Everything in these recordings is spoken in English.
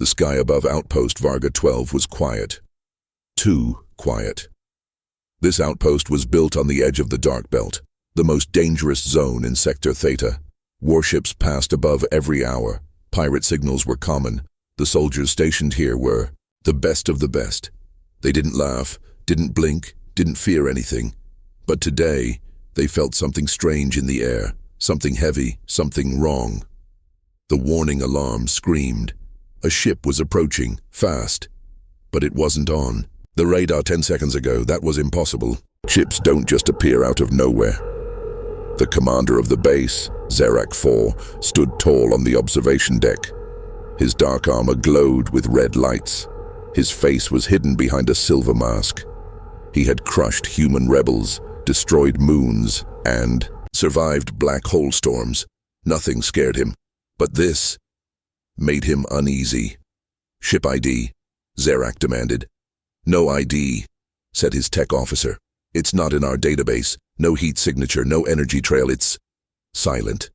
The sky above Outpost Varga 12 was quiet. Too quiet. This outpost was built on the edge of the Dark Belt, the most dangerous zone in Sector Theta. Warships passed above every hour. Pirate signals were common. The soldiers stationed here were the best of the best. They didn't laugh, didn't blink, didn't fear anything. But today, they felt something strange in the air, something heavy, something wrong. The warning alarm screamed. A ship was approaching, fast. But it wasn't on. The radar 10 seconds ago, that was impossible. Ships don't just appear out of nowhere. The commander of the base, Zerak 4, stood tall on the observation deck. His dark armor glowed with red lights. His face was hidden behind a silver mask. He had crushed human rebels, destroyed moons, and survived black hole storms. Nothing scared him. But this made him uneasy. "Ship ID," Zerak demanded. "No ID," said his tech officer. "It's not in our database. No heat signature, no energy trail. It's silent."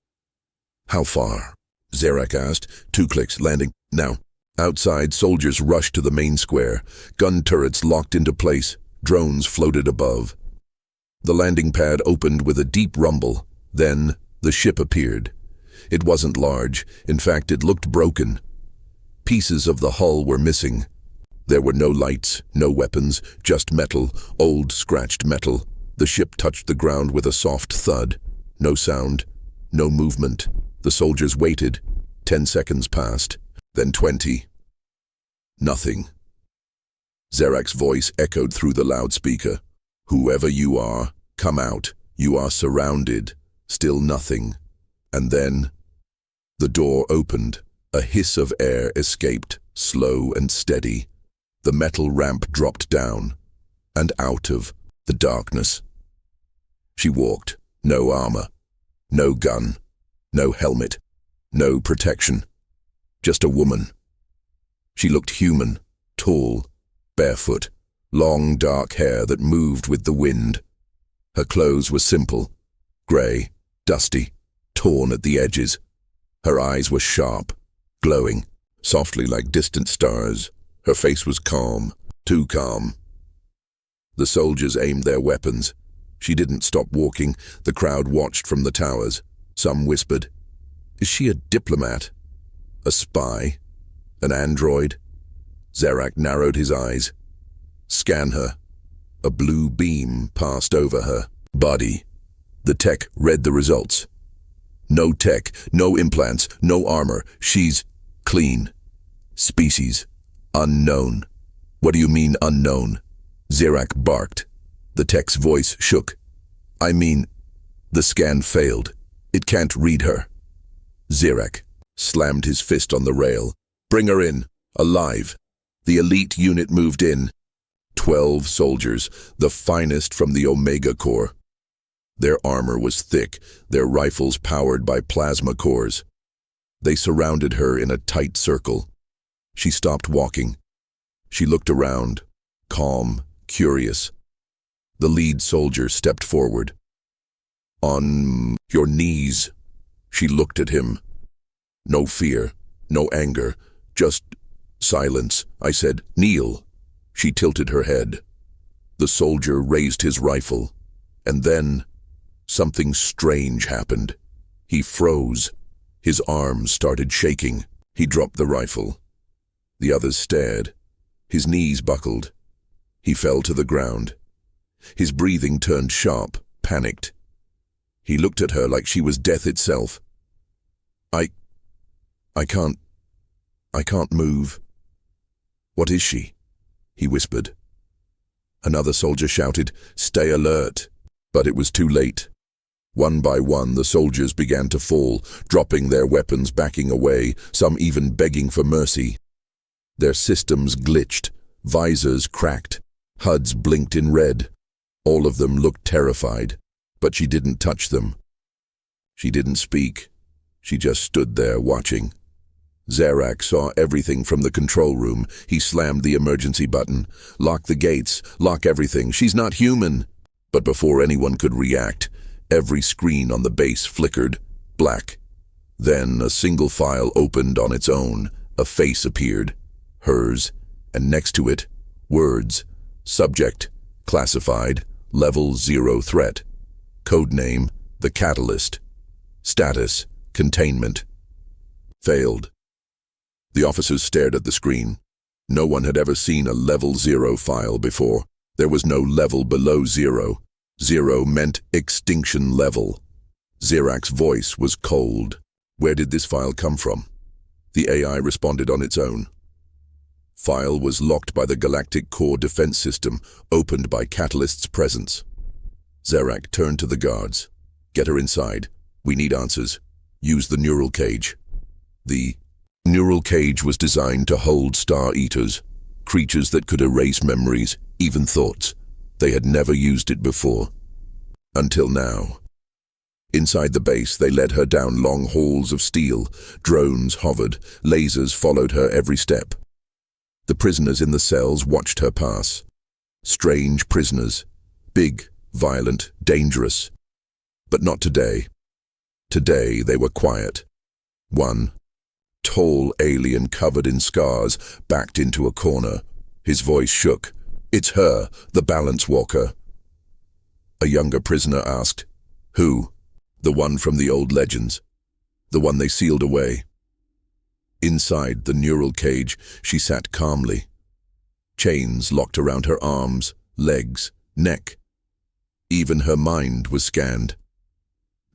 "How far?" Zerak asked. "2 clicks, landing. Now." Outside, soldiers rushed to the main square. Gun turrets locked into place. Drones floated above. The landing pad opened with a deep rumble. Then, the ship appeared. It wasn't large. In fact, it looked broken. Pieces of the hull were missing. There were no lights, no weapons, just metal, old, scratched metal. The ship touched the ground with a soft thud. No sound, no movement. The soldiers waited. 10 seconds passed, then 20. Nothing. Zerak's voice echoed through the loudspeaker. "Whoever you are, come out. You are surrounded." Still nothing. And then, the door opened. A hiss of air escaped, slow and steady. The metal ramp dropped down, and out of the darkness. She walked. No armor, no gun, no helmet, no protection. Just a woman. She looked human, tall, barefoot, long dark hair that moved with the wind. Her clothes were simple, grey, dusty, torn at the edges. Her eyes were sharp, glowing, softly like distant stars. Her face was calm, too calm. The soldiers aimed their weapons. She didn't stop walking. The crowd watched from the towers. Some whispered, "Is she a diplomat? A spy? An android?" Zerak narrowed his eyes. "Scan her." A blue beam passed over her body. The tech read the results. "No tech, no implants, no armor. She's clean. Species unknown." "What do you mean, unknown?" Zerak barked. The tech's voice shook. "I mean, the scan failed. It can't read her." Zerak slammed his fist on the rail. "Bring her in, alive." The elite unit moved in. 12 soldiers, the finest from the Omega Corps. Their armor was thick, their rifles powered by plasma cores. They surrounded her in a tight circle. She stopped walking. She looked around, calm, curious. The lead soldier stepped forward. "On your knees." She looked at him. No fear, no anger, just silence. I said, "Kneel." She tilted her head. The soldier raised his rifle. And then, something strange happened. He froze. His arms started shaking. He dropped the rifle. The others stared. His knees buckled. He fell to the ground. His breathing turned sharp, panicked. He looked at her like she was death itself. I can't move." "What is she?" he whispered. Another soldier shouted, "Stay alert." But it was too late. One by one, the soldiers began to fall, dropping their weapons, backing away, some even begging for mercy. Their systems glitched, visors cracked, HUDs blinked in red. All of them looked terrified, but she didn't touch them. She didn't speak. She just stood there watching. Zerak saw everything from the control room. He slammed the emergency button. "Lock the gates, lock everything. She's not human." But before anyone could react, every screen on the base flickered, black. Then a single file opened on its own, A face appeared, hers, and next to it, words, subject, classified, level 0 threat, codename, the catalyst, status, containment. Failed. The officers stared at the screen. No one had ever seen a level 0 file before. There was no level below 0. 0 meant extinction level. Zirak's voice was cold. Where did this file come from? The AI responded on its own. File was locked by the Galactic Core defense system, opened by Catalyst's presence. Zirak turned to the guards. Get her inside. We need answers. Use the neural cage. The neural cage was designed to hold Star Eaters, creatures that could erase memories, even thoughts. They had never used it before. Until now. Inside the base, they led her down long halls of steel. Drones hovered. Lasers followed her every step. The prisoners in the cells watched her pass. Strange prisoners. Big, violent, dangerous. But not today. Today, they were quiet. One, tall alien covered in scars, backed into a corner. His voice shook. It's her, the balance walker. A younger prisoner asked, Who? The one from the old legends. The one they sealed away. Inside the neural cage, she sat calmly. Chains locked around her arms, legs, neck. Even her mind was scanned.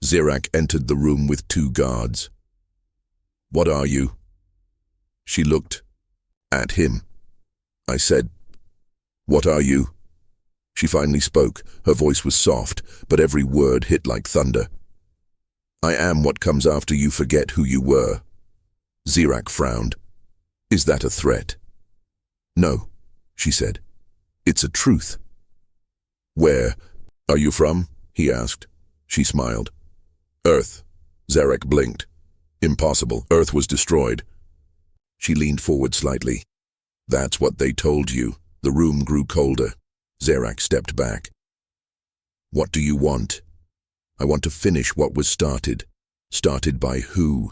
Zirak entered the room with 2 guards. What are you? She looked at him. I said, What are you? She finally spoke. Her voice was soft, but every word hit like thunder. I am what comes after you forget who you were. Zirak frowned. Is that a threat? No, she said. It's a truth. Where are you from? He asked. She smiled. Earth. Zirak blinked. Impossible. Earth was destroyed. She leaned forward slightly. That's what they told you. The room grew colder. Zirak stepped back. What do you want? I want to finish what was started. Started by who?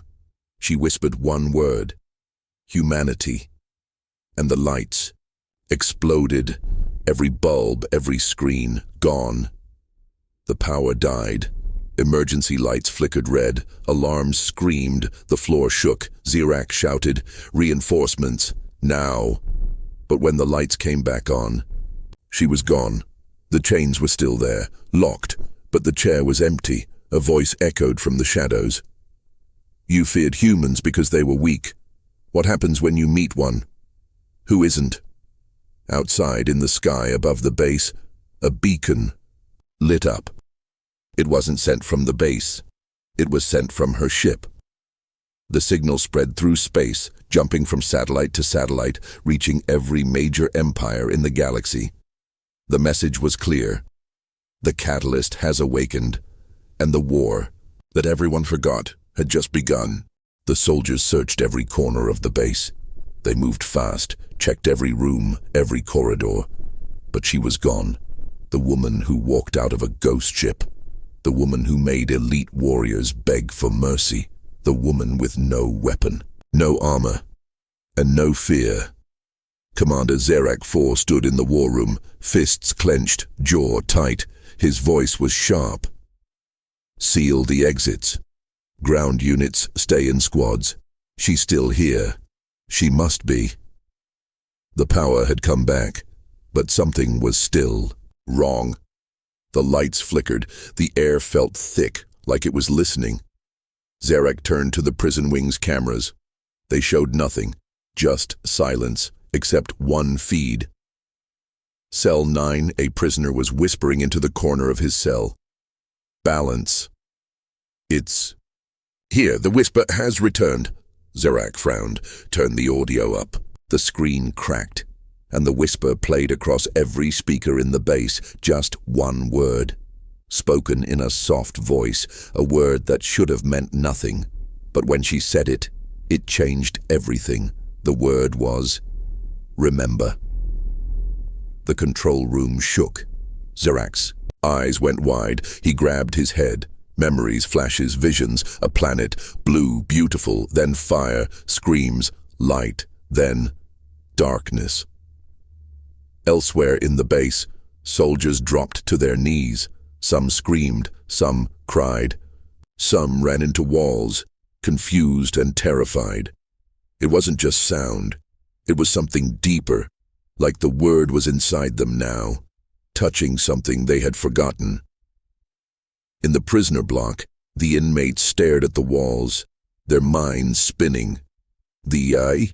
She whispered one word. Humanity. And the lights exploded. Every bulb, every screen, gone. The power died. Emergency lights flickered red. Alarms screamed. The floor shook. Zirak shouted, Reinforcements, now. But when the lights came back on, she was gone. The chains were still there, locked, but the chair was empty. A voice echoed from the shadows. You feared humans because they were weak. What happens when you meet one? Who isn't? Outside, in the sky above the base, a beacon lit up. It wasn't sent from the base. It was sent from her ship. The signal spread through space, jumping from satellite to satellite, reaching every major empire in the galaxy. The message was clear. The catalyst has awakened, and the war that everyone forgot had just begun. The soldiers searched every corner of the base. They moved fast, checked every room, every corridor. But she was gone. The woman who walked out of a ghost ship. The woman who made elite warriors beg for mercy. The woman with no weapon, no armor, and no fear. Commander Zirak IV stood in the war room, fists clenched, jaw tight. His voice was sharp. Seal the exits. Ground units stay in squads. She's still here. She must be. The power had come back, but something was still wrong. The lights flickered. The air felt thick, like it was listening. Zirak turned to the prison wing's cameras. They showed nothing, just silence, except one feed. Cell 9, a prisoner was whispering into the corner of his cell. Balance. It's here, the whisper has returned. Zirak frowned, turned the audio up. The screen cracked, and the whisper played across every speaker in the base, just one word. Spoken in a soft voice, a word that should have meant nothing. But when she said it, it changed everything. The word was, remember. The control room shook. Zirak's eyes went wide. He grabbed his head. Memories, flashes, visions, a planet, blue, beautiful, then fire, screams, light, then darkness. Elsewhere in the base, soldiers dropped to their knees. Some screamed, some cried. Some ran into walls, confused and terrified. It wasn't just sound. It was something deeper, like the word was inside them now, touching something they had forgotten. In the prisoner block, the inmates stared at the walls, their minds spinning. The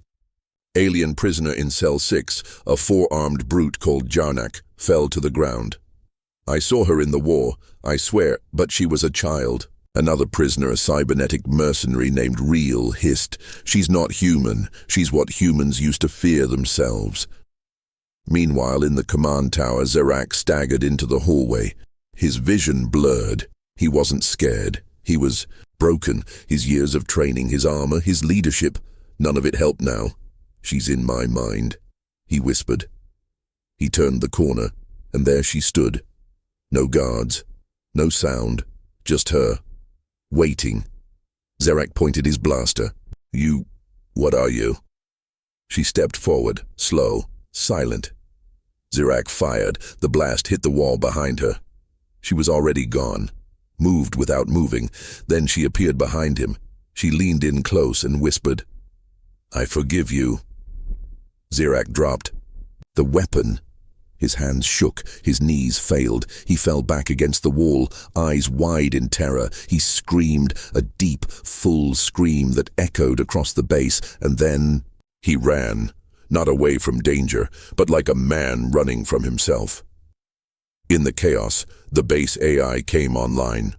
alien prisoner in cell 6, a four-armed brute called Jarnak, fell to the ground. I saw her in the war, I swear, but she was a child. Another prisoner, a cybernetic mercenary named Real, hissed, "She's not human. She's what humans used to fear themselves." Meanwhile, in the command tower, Zerak staggered into the hallway. His vision blurred. He wasn't scared. He was broken. His years of training, his armor, his leadership, none of it helped now. "She's in my mind," he whispered. He turned the corner, and there she stood. No guards, no sound, just her, waiting. Zerak pointed his blaster. What are you?" She stepped forward, slow, silent. Zerak fired. The blast hit the wall behind her. She was already gone, moved without moving. Then she appeared behind him. She leaned in close and whispered, "I forgive you." Zerak dropped. The weapon. His hands shook, his knees failed. He fell back against the wall, eyes wide in terror. He screamed, a deep, full scream that echoed across the base, and then he ran, not away from danger, but like a man running from himself. In the chaos, the base AI came online.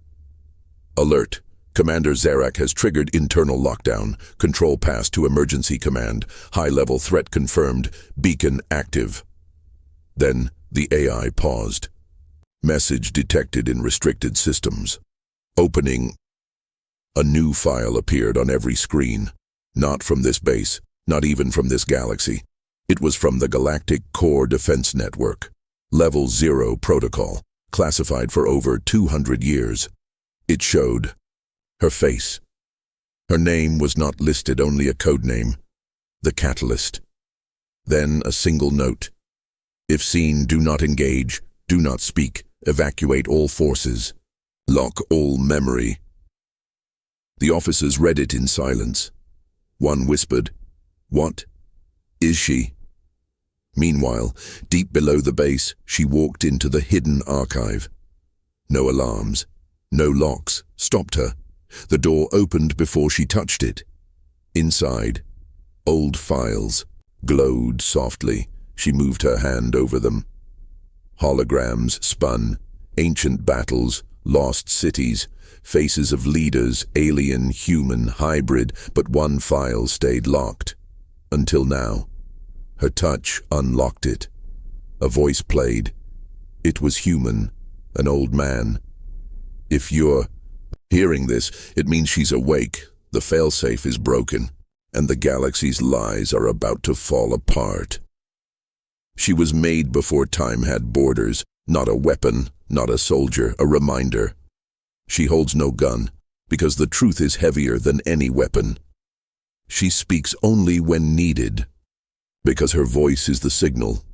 "Alert. Commander Zerak has triggered internal lockdown. Control pass to emergency command. High-level threat confirmed. Beacon active." Then the AI paused. Message detected in restricted systems. Opening. A new file appeared on every screen. Not from this base, not even from this galaxy. It was from the Galactic Core Defense Network. Level 0 protocol, classified for over 200 years. It showed her face. Her name was not listed, only a codename. The Catalyst. Then a single note. "If seen, do not engage, do not speak, evacuate all forces, lock all memory." The officers read it in silence. One whispered, "What is she?" Meanwhile, deep below the base, she walked into the hidden archive. No alarms, no locks, stopped her. The door opened before she touched it. Inside, old files glowed softly. She moved her hand over them. Holograms spun, ancient battles, lost cities, faces of leaders, alien, human, hybrid, but one file stayed locked. Until now. Her touch unlocked it. A voice played. It was human, an old man. "If you're hearing this, it means she's awake. The failsafe is broken, and the galaxy's lies are about to fall apart." She was made before time had borders, not a weapon, not a soldier, a reminder. She holds no gun, because the truth is heavier than any weapon. She speaks only when needed, because her voice is the signal.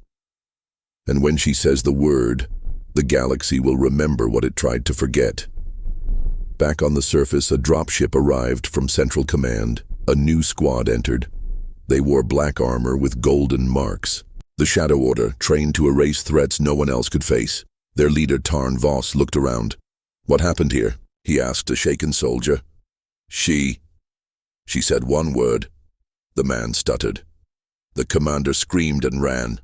And when she says the word, the galaxy will remember what it tried to forget. Back on the surface, a dropship arrived from Central Command. A new squad entered. They wore black armor with golden marks. The Shadow Order, trained to erase threats no one else could face. Their leader, Tarn Voss, looked around. "What happened here?" he asked a shaken soldier. She said one word. The man stuttered. The commander screamed and ran.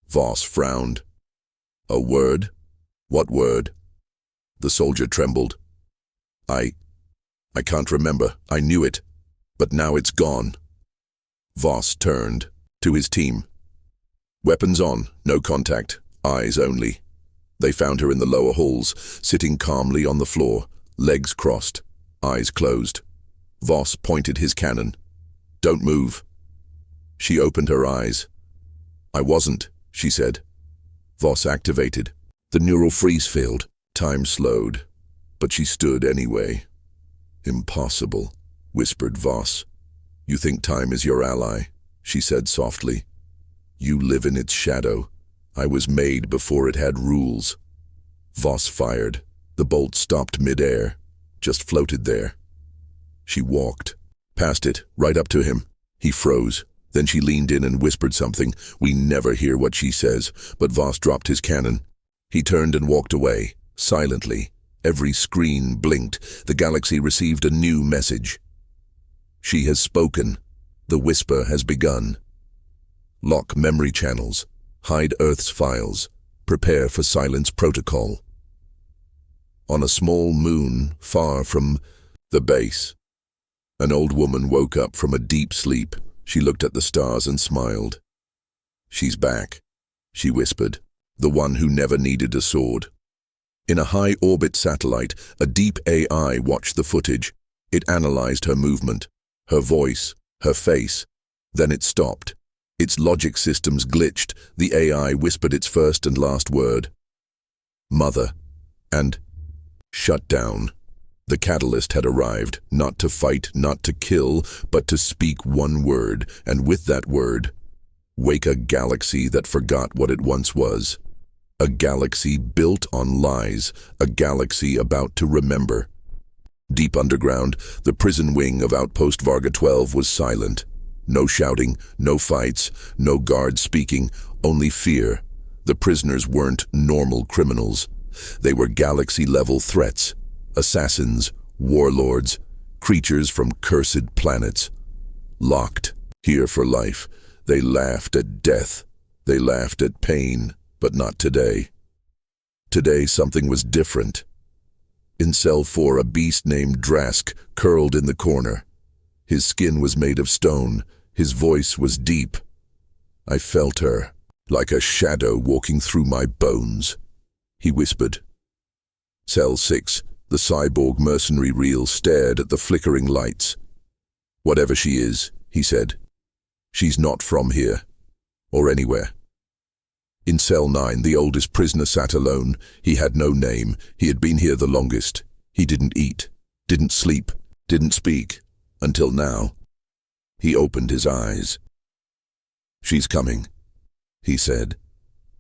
Voss frowned. "A word? What word?" The soldier trembled. I can't remember. I knew it, but now it's gone." Voss turned to his team. Weapons on, no contact, eyes only. They found her in the lower halls, sitting calmly on the floor, legs crossed, eyes closed. Voss pointed his cannon. "Don't move." She opened her eyes. "I wasn't," she said. Voss activated. The neural freeze field. Time slowed, but she stood anyway. "Impossible," whispered Voss. You think time is your ally, she said softly. You live in its shadow. I was made before it had rules. Voss fired. The bolt stopped mid-air, just floated there. She walked, past it, right up to him. He froze. Then she leaned in and whispered something. We never hear what she says, but Voss dropped his cannon. He turned and walked away, silently. Every screen blinked. The galaxy received a new message. She has spoken. The whisper has begun. Lock memory channels. Hide Earth's files. Prepare for silence protocol. On a small moon far from the base, an old woman woke up from a deep sleep. She looked at the stars and smiled. She's back, she whispered, the one who never needed a sword. In a high-orbit satellite, a deep AI watched the footage. It analyzed her movement, her voice, her face. Then it stopped. Its logic systems glitched. The AI whispered its first and last word. Mother. And shut down. The catalyst had arrived, not to fight, not to kill, but to speak one word, and with that word, wake a galaxy that forgot what it once was. A galaxy built on lies, a galaxy about to remember. Deep underground, the prison wing of Outpost Varga 12 was silent. No shouting, no fights, no guards speaking, only fear. The prisoners weren't normal criminals. They were galaxy-level threats. Assassins, warlords, creatures from cursed planets. Locked, here for life. They laughed at death. They laughed at pain, but not today. Today something was different. In cell 4, a beast named Drask curled in the corner. His skin was made of stone. His voice was deep. I felt her, like a shadow walking through my bones. He whispered. Cell 6, the cyborg mercenary reel stared at the flickering lights. Whatever she is, he said. She's not from here, or anywhere. In cell 9, the oldest prisoner sat alone. He had no name. He had been here the longest. He didn't eat, didn't sleep, didn't speak, until now. He opened his eyes. She's coming, he said.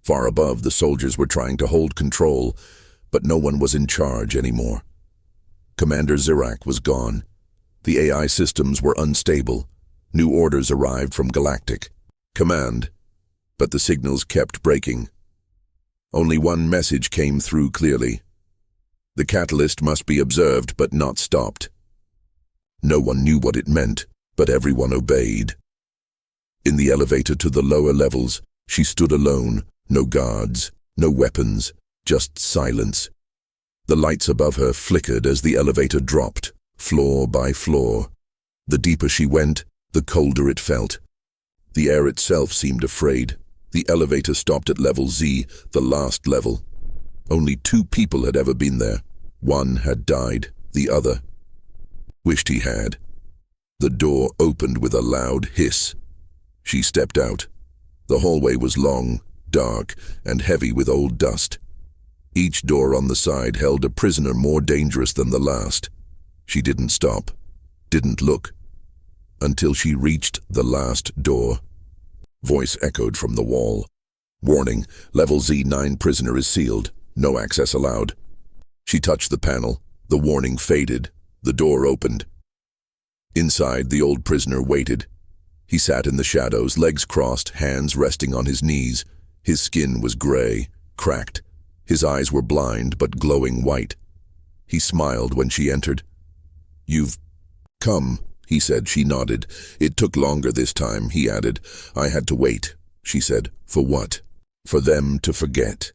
Far above, the soldiers were trying to hold control, but no one was in charge anymore. Commander Zirak was gone. The AI systems were unstable. New orders arrived from Galactic. Command. But the signals kept breaking. Only one message came through clearly. The catalyst must be observed but not stopped. No one knew what it meant, but everyone obeyed. In the elevator to the lower levels, she stood alone, no guards, no weapons, just silence. The lights above her flickered as the elevator dropped, floor by floor. The deeper she went, the colder it felt. The air itself seemed afraid. The elevator stopped at level Z, the last level. Only 2 people had ever been there. One had died, the other wished he had. The door opened with a loud hiss. She stepped out. The hallway was long, dark, and heavy with old dust. Each door on the side held a prisoner more dangerous than the last. She didn't stop, didn't look, until she reached the last door. Voice echoed from the wall. Warning, level Z9 prisoner is sealed. No access allowed. She touched the panel. The warning faded. The door opened. Inside, the old prisoner waited. He sat in the shadows, legs crossed, hands resting on his knees. His skin was gray, cracked. His eyes were blind but glowing white. He smiled when she entered. You've come, he said. She nodded. It took longer this time, he added. I had to wait, she said. For what? For them to forget.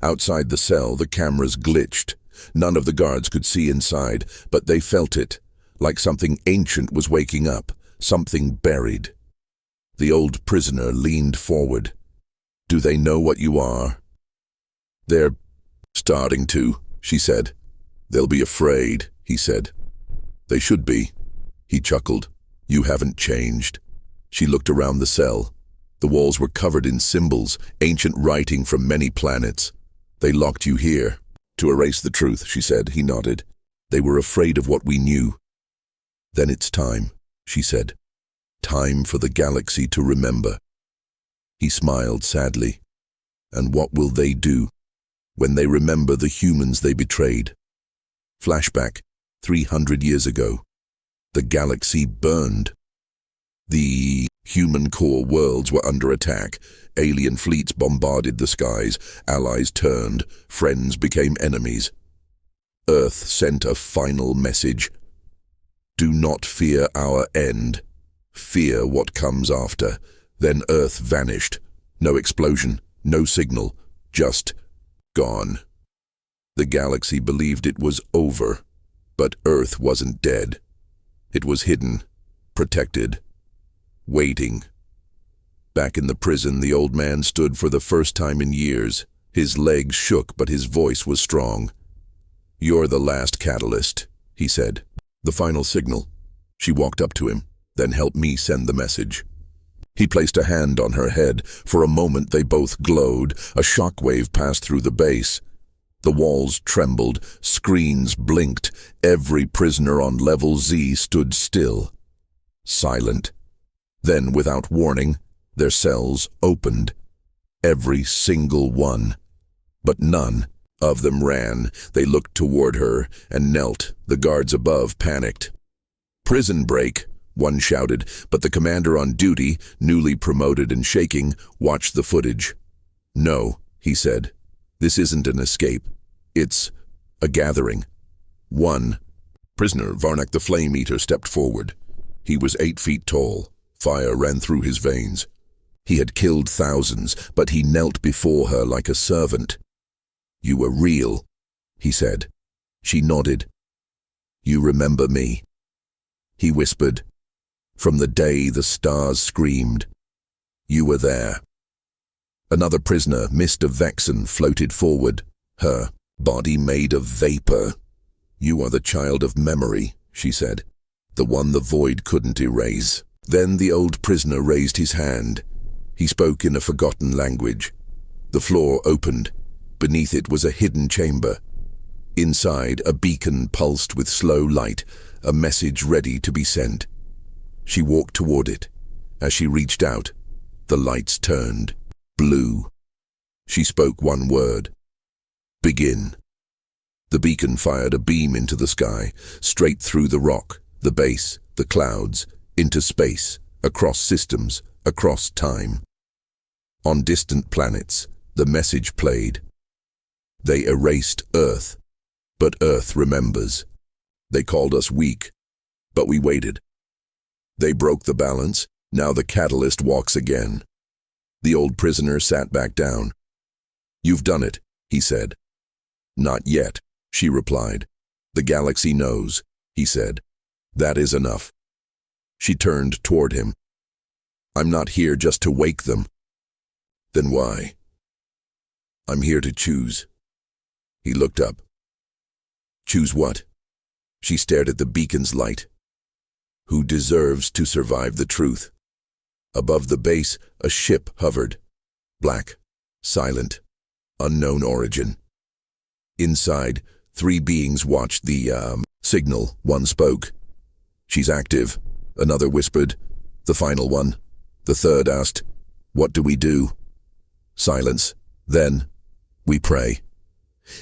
Outside the cell, the cameras glitched. None of the guards could see inside, but they felt it, like something ancient was waking up, something buried. The old prisoner leaned forward. Do they know what you are? They're starting to, she said. They'll be afraid, he said. They should be. He chuckled. You haven't changed. She looked around the cell. The walls were covered in symbols, ancient writing from many planets. They locked you here. To erase the truth, she said. He nodded. They were afraid of what we knew. Then it's time. she said. Time for the galaxy to remember. He smiled sadly. And what will they do when they remember the humans they betrayed? Flashback, 300 years ago. The galaxy burned. The human core worlds were under attack. Alien fleets bombarded the skies. Allies turned. Friends became enemies. Earth sent a final message. Do not fear our end. Fear what comes after. Then Earth vanished. No explosion, no signal, just gone. The galaxy believed it was over, but Earth wasn't dead. It was hidden, protected, waiting. Back in the prison, the old man stood for the first time in years. His legs shook, but his voice was strong. You're the last catalyst, he said. The final signal. She walked up to him, then helped me send the message. He placed a hand on her head. For a moment they both glowed. A shockwave passed through the base. The walls trembled, screens blinked. Every prisoner on level Z stood still, silent. Then, without warning, their cells opened. Every single one. But none of them ran. They looked toward her and knelt. The guards above panicked. Prison break, one shouted, but the commander on duty, newly promoted and shaking, watched the footage. No, he said. This isn't an escape. It's a gathering. One. Prisoner Varnak the Flame Eater stepped forward. He was 8 feet tall. Fire ran through his veins. He had killed thousands, but he knelt before her like a servant. You were real, he said. She nodded. You remember me? He whispered. From the day the stars screamed. You were there. Another prisoner, Mist of Vexen, floated forward, her body made of vapor. You are the child of memory, she said, the one the void couldn't erase. Then the old prisoner raised his hand. He spoke in a forgotten language. The floor opened. Beneath it was a hidden chamber. Inside, a beacon pulsed with slow light, a message ready to be sent. She walked toward it. As she reached out, the lights turned blue. She spoke one word. Begin. The beacon fired a beam into the sky, straight through the rock, the base, the clouds, into space, across systems, across time. On distant planets, the message played. They erased Earth, but Earth remembers. They called us weak, but we waited. They broke the balance. Now the catalyst walks again. The old prisoner sat back down. You've done it, he said. Not yet, she replied. The galaxy knows, he said. That is enough. She turned toward him. I'm not here just to wake them. Then why? I'm here to choose. He looked up. Choose what? She stared at the beacon's light. Who deserves to survive the truth? Above the base, a ship hovered. Black, silent, unknown origin. Inside, 3 beings watched the signal. One spoke. She's active. Another whispered. The final one. The third asked, what do we do? Silence. Then, we pray.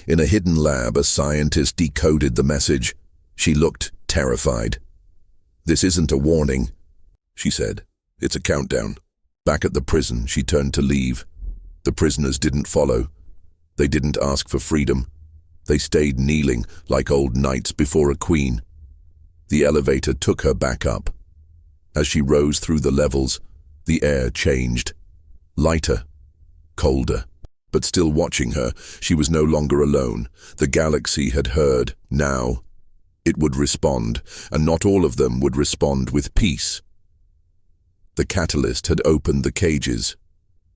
In a hidden lab, a scientist decoded the message. She looked terrified. This isn't a warning, she said. It's a countdown. Back at the prison, she turned to leave. The prisoners didn't follow. They didn't ask for freedom. They stayed kneeling like old knights before a queen. The elevator took her back up. As she rose through the levels, the air changed. Lighter, colder. But still watching her, she was no longer alone. The galaxy had heard. Now, it would respond, and not all of them would respond with peace. The catalyst had opened the cages,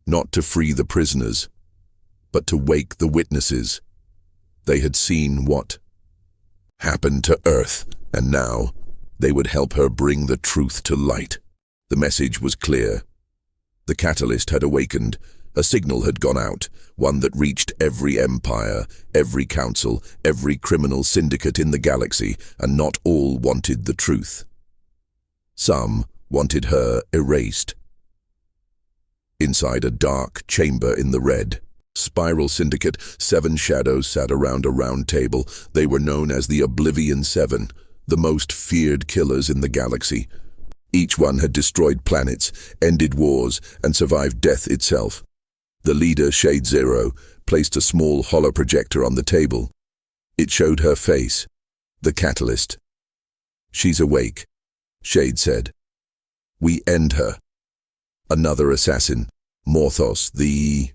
not to free the prisoners, but to wake the witnesses. They had seen what happened to Earth, and now they would help her bring the truth to light. The message was clear. The catalyst had awakened. A signal had gone out, one that reached every empire, every council, every criminal syndicate in the galaxy, and not all wanted the truth. Some wanted her erased. Inside a dark chamber in the red, Spiral Syndicate, 7 shadows sat around a round table. They were known as the Oblivion Seven, the most feared killers in the galaxy. Each one had destroyed planets, ended wars, and survived death itself. The leader, Shade Zero, placed a small holoprojector on the table. It showed her face, the catalyst. "She's awake," Shade said. "We end her." Another assassin, Morthos, the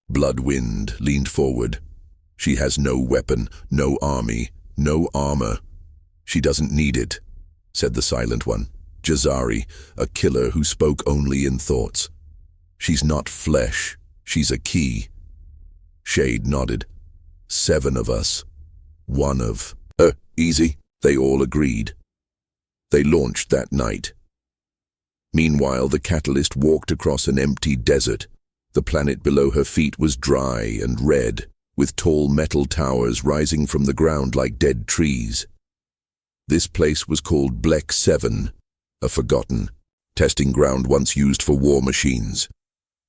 Bloodwind, leaned forward. "She has no weapon, no army, no armor. She doesn't need it," said the silent one, Jazari, a killer who spoke only in thoughts. "She's not flesh, she's a key." Shade nodded. 7 of us. One of... easy, they all agreed. They launched that night. Meanwhile, the catalyst walked across an empty desert. The planet below her feet was dry and red, with tall metal towers rising from the ground like dead trees. This place was called Blek 7, a forgotten testing ground once used for war machines.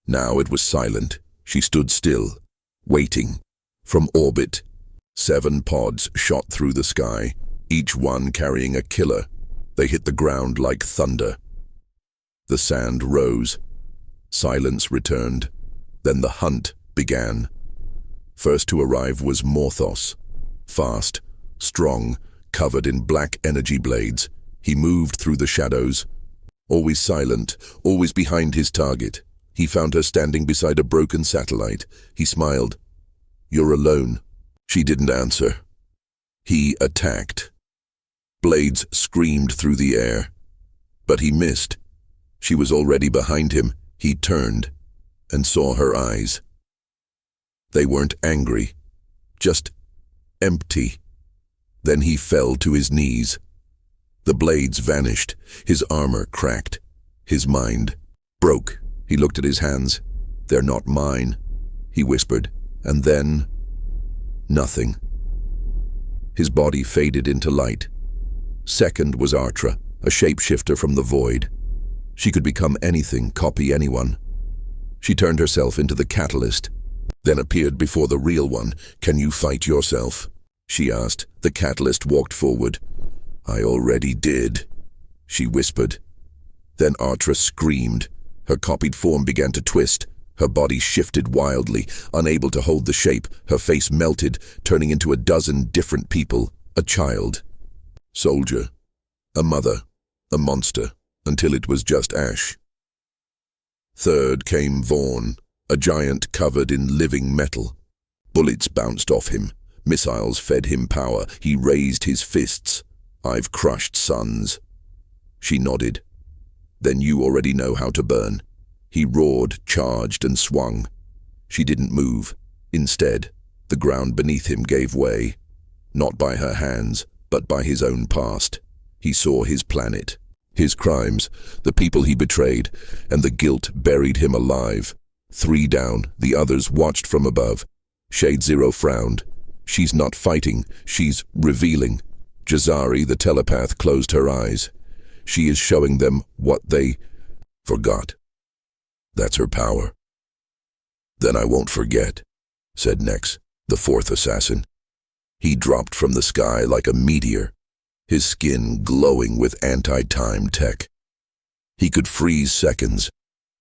Now it was silent. She stood still, waiting. From orbit, 7 pods shot through the sky, each one carrying a killer. They hit the ground like thunder. The sand rose. Silence returned. Then the hunt began. First to arrive was Morthos. Fast, strong, covered in black energy blades. He moved through the shadows. Always silent, always behind his target. He found her standing beside a broken satellite. He smiled. "You're alone." She didn't answer. He attacked. Blades screamed through the air. But he missed. She was already behind him. He turned and saw her eyes. They weren't angry, just empty. Then he fell to his knees. The blades vanished. His armor cracked. His mind broke. He looked at his hands. "They're not mine," he whispered. And then, nothing. His body faded into light. Second was Artra, a shapeshifter from the void. She could become anything, copy anyone. She turned herself into the catalyst, then appeared before the real one. "Can you fight yourself?" she asked. The catalyst walked forward. "I already did," she whispered. Then Artra screamed. Her copied form began to twist. Her body shifted wildly, unable to hold the shape. Her face melted, turning into a dozen different people. A child, soldier, a mother, a monster, until it was just ash. Third came Vaughn, a giant covered in living metal. Bullets bounced off him. Missiles fed him power. He raised his fists. "I've crushed suns." She nodded. "Then you already know how to burn." He roared, charged, and swung. She didn't move. Instead, the ground beneath him gave way. Not by her hands, but by his own past. He saw his planet, his crimes, the people he betrayed, and the guilt buried him alive. 3 down, the others watched from above. Shade Zero frowned. "She's not fighting, she's revealing." Jazari, the telepath, closed her eyes. "She is showing them what they forgot. That's her power." "Then I won't forget," said Nex, the 4th assassin. He dropped from the sky like a meteor, his skin glowing with anti-time tech. He could freeze seconds,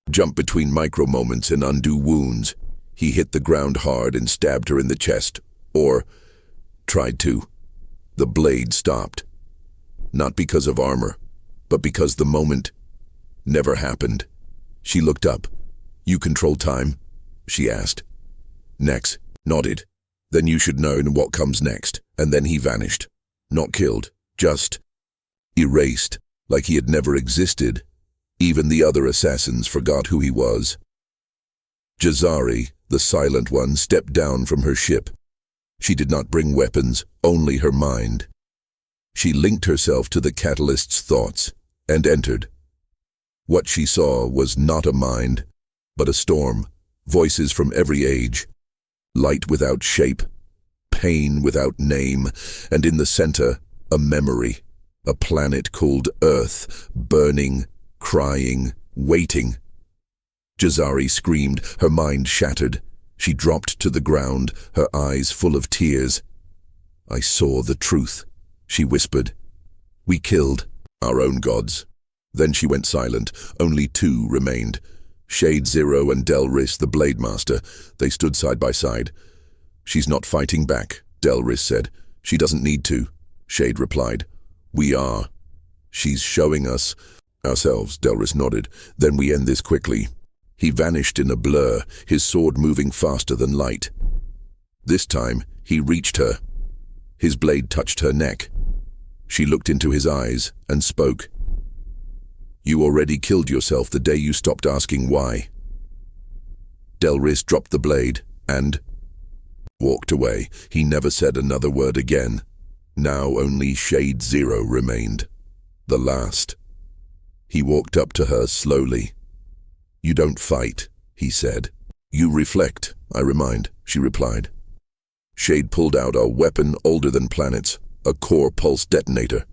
jump between micro-moments and undo wounds. He hit the ground hard and stabbed her in the chest, or tried to. The blade stopped. Not because of armor, but because the moment never happened. She looked up. "You control time?" she asked. Nex nodded. "Then you should know what comes next." And then he vanished. Not killed, just erased, like he had never existed. Even the other assassins forgot who he was. Jazari, the silent one, stepped down from her ship. She did not bring weapons, only her mind. She linked herself to the catalyst's thoughts and entered. What she saw was not a mind, but a storm, voices from every age, light without shape, pain without name, and in the center, a memory. A planet called Earth, burning, crying, waiting. Jazari screamed, her mind shattered. She dropped to the ground, her eyes full of tears. "I saw the truth," she whispered. "We killed our own gods." Then she went silent. Only two remained. Shade Zero and Del Riss, the Blade Master. They stood side by side. "She's not fighting back," Del Riss said. "She doesn't need to," Shade replied. "We are. She's showing us ourselves," Del Riss nodded. "Then we end this quickly." He vanished in a blur, his sword moving faster than light. This time, he reached her. His blade touched her neck. She looked into his eyes and spoke. "You already killed yourself the day you stopped asking why." Del Riss dropped the blade and walked away. He never said another word again. Now only Shade Zero remained. The last. He walked up to her slowly. "You don't fight," he said. "You reflect, I remind," she replied. Shade pulled out a weapon older than planets, a core pulse detonator.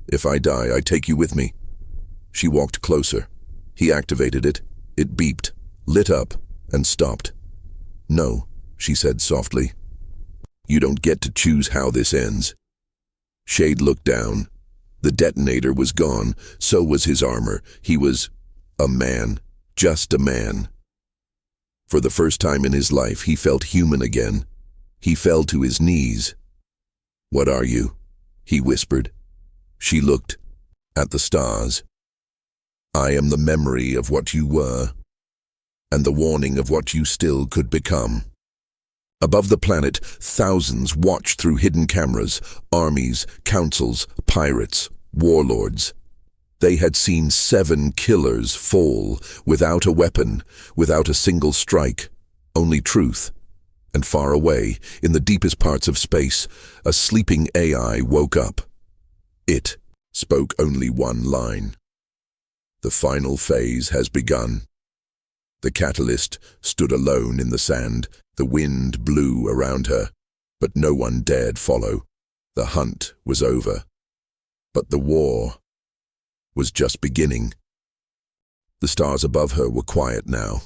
"If I die, I take you with me." She walked closer. He activated it. It beeped, lit up, and stopped. "No," she said softly. "You don't get to choose how this ends." Shade looked down. The detonator was gone, so was his armor. He was a man, just a man. For the first time in his life, he felt human again. He fell to his knees. "What are you?" he whispered. She looked at the stars. "I am the memory of what you were, and the warning of what you still could become." Above the planet, thousands watched through hidden cameras, armies, councils, pirates, warlords. They had seen 7 killers fall, without a weapon, without a single strike, only truth. And far away, in the deepest parts of space, a sleeping AI woke up. It spoke only one line. "The final phase has begun." The catalyst stood alone in the sand. The wind blew around her, but no one dared follow. The hunt was over. But the war was just beginning. The stars above her were quiet now.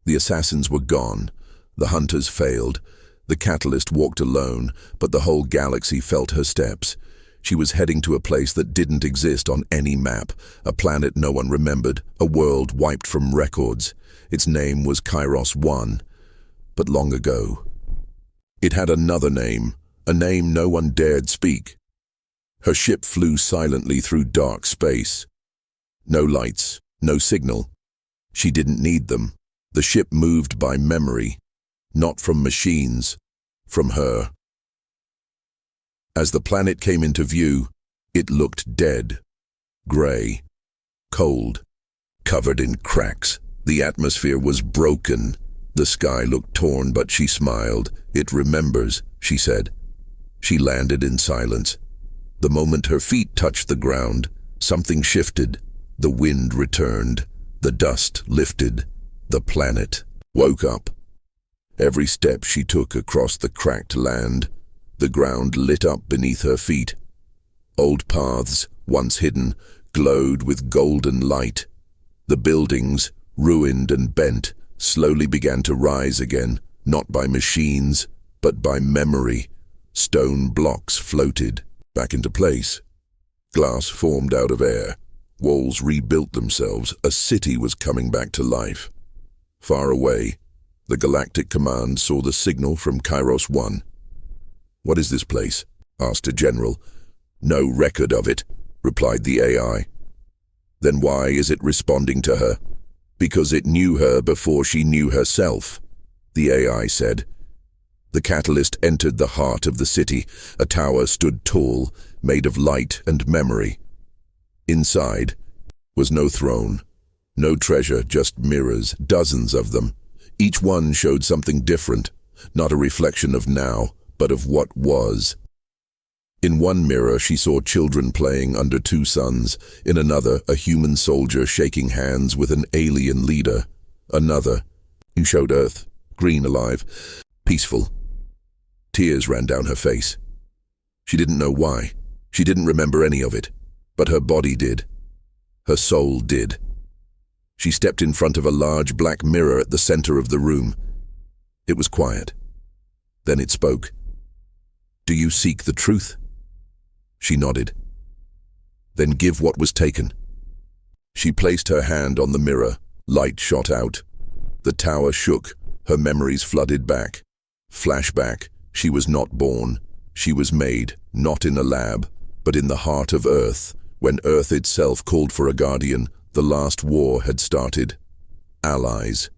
The assassins were gone. The hunters failed. The catalyst walked alone, but the whole galaxy felt her steps. She was heading to a place that didn't exist on any map, a planet no one remembered, a world wiped from records. Its name was Kairos 1, but long ago. It had another name, a name no one dared speak. Her ship flew silently through dark space. No lights, no signal. She didn't need them. The ship moved by memory, not from machines, from her. As the planet came into view, it looked dead, grey, cold, covered in cracks. The atmosphere was broken. The sky looked torn, but she smiled. "It remembers," she said. She landed in silence. The moment her feet touched the ground, something shifted. The wind returned. The dust lifted. The planet woke up. Every step she took across the cracked land, the ground lit up beneath her feet. Old paths, once hidden, glowed with golden light. The buildings, ruined and bent, slowly began to rise again, not by machines, but by memory. Stone blocks floated back into place. Glass formed out of air. Walls rebuilt themselves. A city was coming back to life. Far away, the Galactic Command saw the signal from Kairos 1. "What is this place?" asked a general. "No record of it," replied the AI. "Then why is it responding to her?" "Because it knew her before she knew herself," the AI said. The catalyst entered the heart of the city. A tower stood tall, made of light and memory. Inside was no throne, no treasure, just mirrors, dozens of them. Each one showed something different, not a reflection of now, but of what was. In one mirror, she saw children playing under 2 suns. In another, a human soldier shaking hands with an alien leader. Another, who showed Earth, green alive, peaceful. Tears ran down her face. She didn't know why. She didn't remember any of it. But her body did. Her soul did. She stepped in front of a large black mirror at the center of the room. It was quiet. Then it spoke. "Do you seek the truth?" She nodded. "Then give what was taken." She placed her hand on the mirror. Light shot out. The tower shook. Her memories flooded back. Flashback. She was not born. She was made, not in a lab, but in the heart of Earth. When Earth itself called for a guardian, the last war had started. Allies.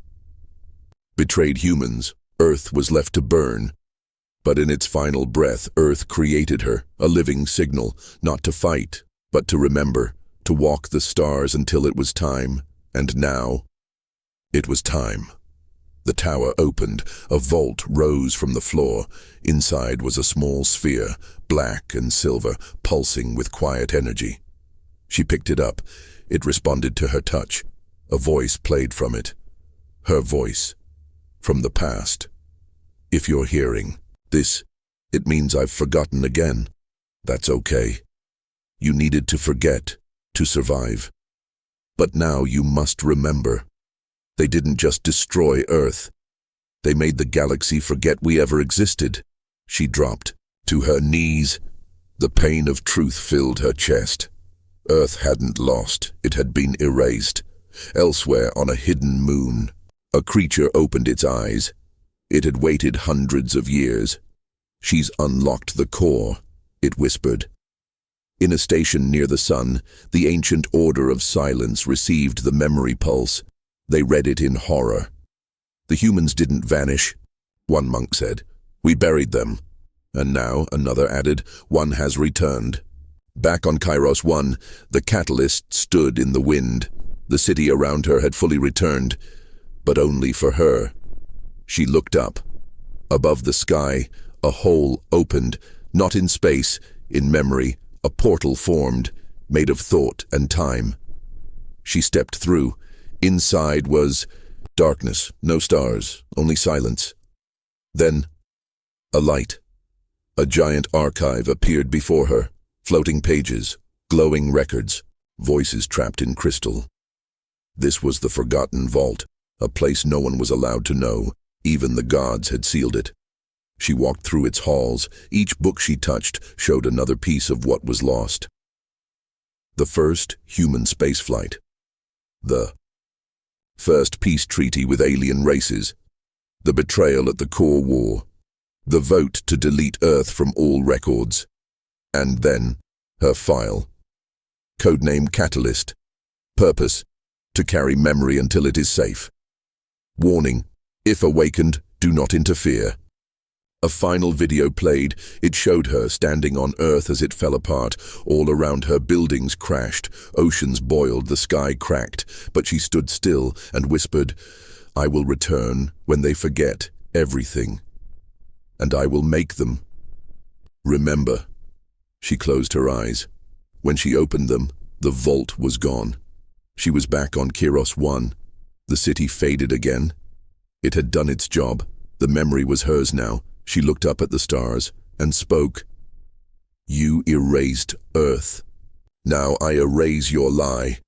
Betrayed humans. Earth was left to burn. But in its final breath, Earth created her, a living signal, not to fight, but to remember, to walk the stars until it was time. And now, it was time. The tower opened. A vault rose from the floor. Inside was a small sphere, black and silver, pulsing with quiet energy. She picked it up. It responded to her touch. A voice played from it. Her voice. From the past. "If you're hearing this, it means I've forgotten again. That's okay. You needed to forget, to survive. But now you must remember. They didn't just destroy Earth. They made the galaxy forget we ever existed." She dropped to her knees. The pain of truth filled her chest. Earth hadn't lost. It had been erased. Elsewhere on a hidden moon, a creature opened its eyes. It had waited hundreds of years. "She's unlocked the core," it whispered. In a station near the sun, the ancient Order of Silence received the memory pulse. They read it in horror. "The humans didn't vanish," one monk said. "We buried them." And now, another added, "One has returned." Back on Kairos 1, the catalyst stood in the wind. The city around her had fully returned, but only for her. She looked up. Above the sky, a hole opened, not in space, in memory. A portal formed, made of thought and time. She stepped through. Inside was darkness, no stars, only silence. Then, a light. A giant archive appeared before her, floating pages, glowing records, voices trapped in crystal. This was the Forgotten Vault, a place no one was allowed to know. Even the gods had sealed it. She walked through its halls. Each book she touched showed another piece of what was lost. The first human spaceflight. The first peace treaty with alien races. The betrayal at the core war. The vote to delete Earth from all records. And then, her file. Codename Catalyst. Purpose, to carry memory until it is safe. Warning, if awakened, do not interfere. A final video played. It showed her standing on Earth as it fell apart. All around her buildings crashed, oceans boiled, the sky cracked. But she stood still and whispered, "I will return when they forget everything. And I will make them remember." She closed her eyes. When she opened them, the vault was gone. She was back on Kairos 1. The city faded again. It had done its job. The memory was hers now. She looked up at the stars and spoke. "You erased Earth. Now I erase your lie."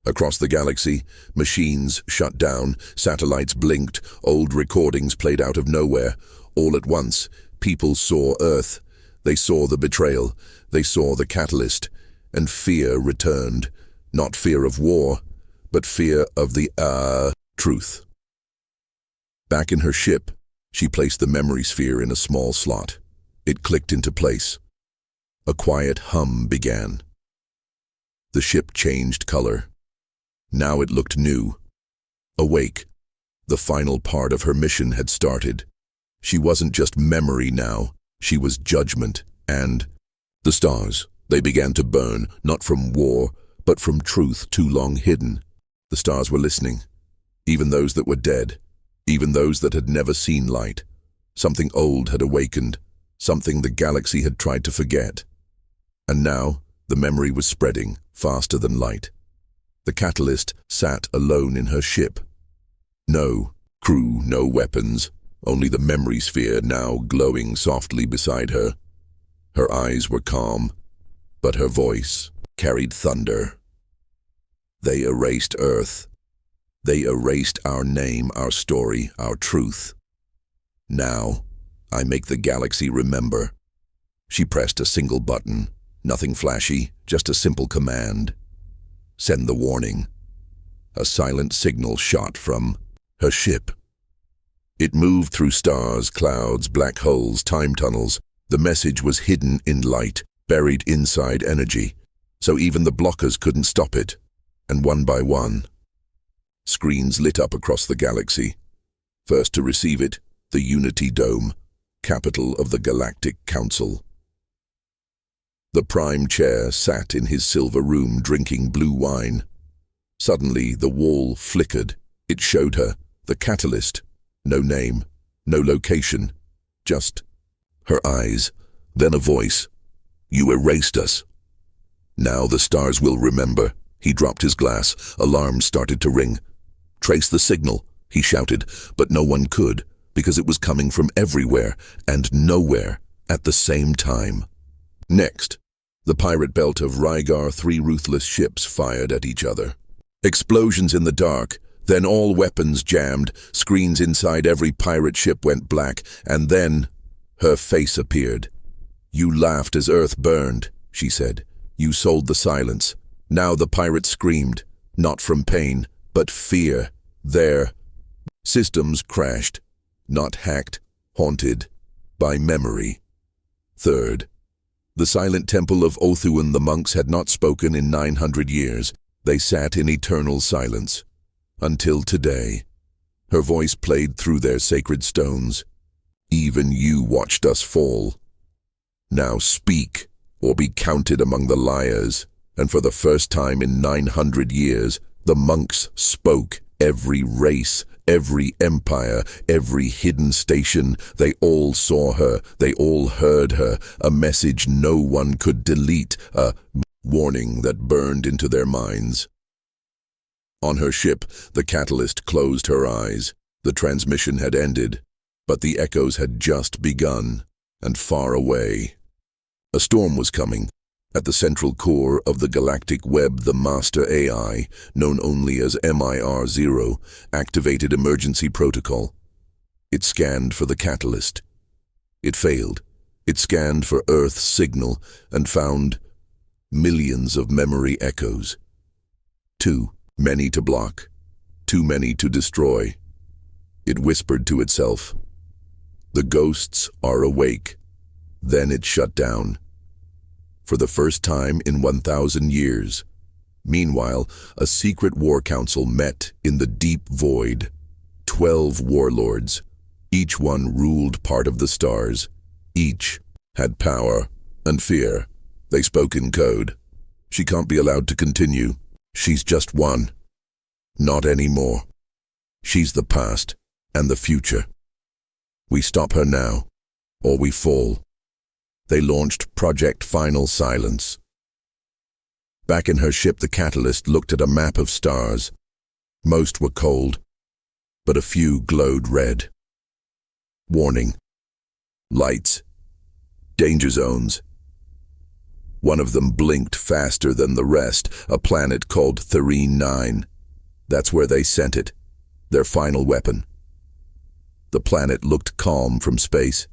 Across the galaxy, machines shut down, satellites blinked, old recordings played out of nowhere. All at once, people saw Earth. They saw the betrayal. They saw the catalyst. And fear returned. Not fear of war, but fear of the truth. Back in her ship, she placed the memory sphere in a small slot. It clicked into place. A quiet hum began. The ship changed color. Now it looked new. Awake. The final part of her mission had started. She wasn't just memory now. She was judgment. And the stars, they began to burn, not from war, but from truth too long hidden. The stars were listening. Even those that were dead. Even those that had never seen light. Something old had awakened, something the galaxy had tried to forget. And now, the memory was spreading, faster than light. The catalyst sat alone in her ship. No crew, no weapons, only the memory sphere now glowing softly beside her. Her eyes were calm. but her voice carried thunder. They erased Earth. They erased our name, our story, our truth. Now, I make the galaxy remember. She pressed a single button, nothing flashy, just a simple command. Send the warning. A silent signal shot from her ship. It moved through stars, clouds, black holes, time tunnels. The message was hidden in light, buried inside energy, so even the blockers couldn't stop it. And one by one, screens lit up across the galaxy. First to receive it, the Unity Dome, capital of the Galactic Council. The Prime Chair sat in his silver room drinking blue wine. Suddenly, the wall flickered. It showed her the catalyst. No name, no location, just her eyes. Then a voice. You erased us. Now the stars will remember. He dropped his glass. Alarms started to ring. Trace the signal, he shouted, but no one could, because it was coming from everywhere and nowhere at the same time. Next, the pirate belt of Rygar, 3 ruthless ships fired at each other. Explosions in the dark, then all weapons jammed, screens inside every pirate ship went black, and then her face appeared. You laughed as Earth burned, she said. You sold the silence. Now the pirates screamed, not from pain, but fear. Their systems crashed, not hacked, haunted by memory. Third, the silent temple of Othuan the monks had not spoken in 900 years. They sat in eternal silence. Until today, her voice played through their sacred stones. Even you watched us fall. Now speak, or be counted among the liars. And for the first time in 900 years, the monks spoke. Every race, every empire, every hidden station, they all saw her, they all heard her, a message no one could delete, a warning that burned into their minds. On her ship, the catalyst closed her eyes. The transmission had ended, but the echoes had just begun, and far away. A storm was coming. At the central core of the galactic web, the master AI, known only as MIR-0, activated emergency protocol. It scanned for the catalyst. It failed. It scanned for Earth's signal and found millions of memory echoes. Too many to block, too many to destroy. It whispered to itself, "The ghosts are awake." Then it shut down. For the first time in 1,000 years. Meanwhile, a secret war council met in the deep void. 12 warlords. Each one ruled part of the stars. Each had power and fear. They spoke in code. She can't be allowed to continue. She's just one. Not anymore. She's the past and the future. We stop her now, or we fall. They launched Project Final Silence. Back in her ship, the catalyst looked at a map of stars. Most were cold, but a few glowed red. Warning. Lights. Danger zones. One of them blinked faster than the rest, a planet called Therine 9. That's where they sent it, their final weapon. The planet looked calm from space,